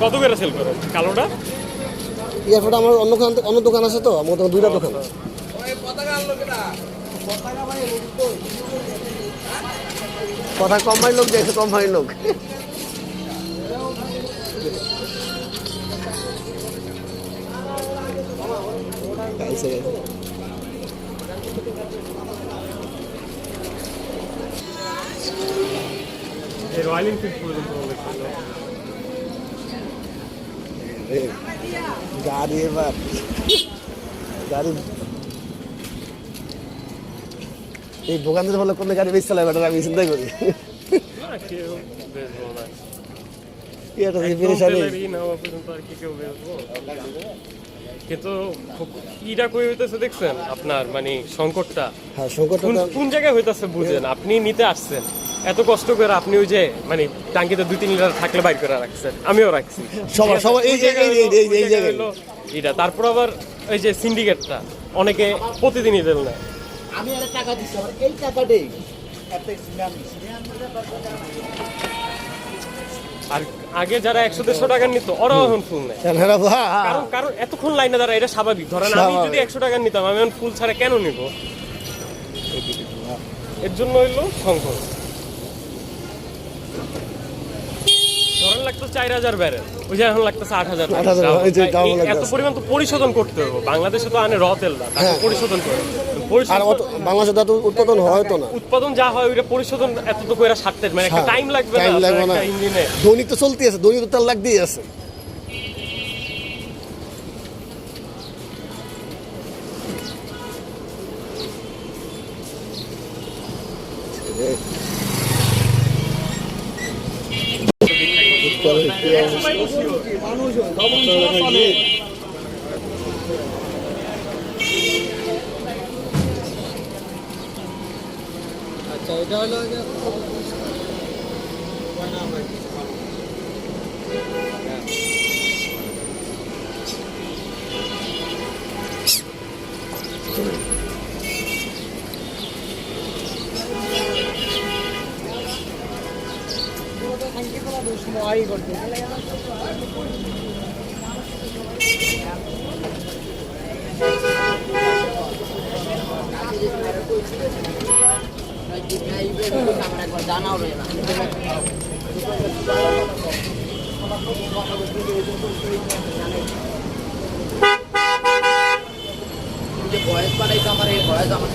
কত করে সেল করেন কালোটা? ইয়ারফোনটা আমার অন্য দোকান আছে তো, আমার তো দুইটা দোকান আছে। কথা কমাই লোক দেখে, কমাই লোক রয়্যাল এনফিল্ড পর্যন্ত গাড়ি, এবার গাড়ি এই দোকানদার হলে কোনো গাড়ি বেশি চালাবে আমি চিন্তাই করি। কিন্তু ইটা কই হইতেছে দেখছেন আপনার, মানে সংকটটা হ্যাঁ, সংকটটা কোন জায়গায় হইতেছে বুঝেন? আপনি নিতে আসছেন এত কষ্ট করে, আপনি ওই যে মানে টাঙ্কিতে 2-3 লিটার থাকলে বাইর করে রাখছেন, আমিও রাখছি সবাই এই জায়গায় এটা। তারপর আবার এই যে সিন্ডিকেটটা অনেকে প্রতিদিনই দেন না। আমি আর টাকা দিচ্ছি, আমার এই টাকাটাই আর আগে যারা 100-150 টাকা নিত ওরাও এখন ফুল নেয়, কারণ এতক্ষণ লাইনে দাঁড়া, এটা স্বাভাবিক। ধরেন আমি যদি 100 টাকা নিতাম, আমি এখন ফুল ছাড়া কেন নিব? এর জন্য হইলো সংকট। ধরেন লাগতো 4000 ব্যারেল, ওই যে এখন লাগতেছে 8000। এত পরিমাণ তো পরিশোধন করতে হবে। বাংলাদেশে তো আনে র তেল না, পরিশোধন করে। বাংলাদেশে তো উৎপাদন হয় তো না, উৎপাদন যা হয় ওইটা পরিশোধন এত তো কইরা সারতে মানে একটা টাইম লাগবে না ইঞ্জিনে। দৈনিক তো চলতেই আছে, দৈনিক তো তেল লাগতেই আছে। আচ্ছা, এটা হলো জানাও রে না বয়স পাঠাইতো আমার, এই বয়স আমার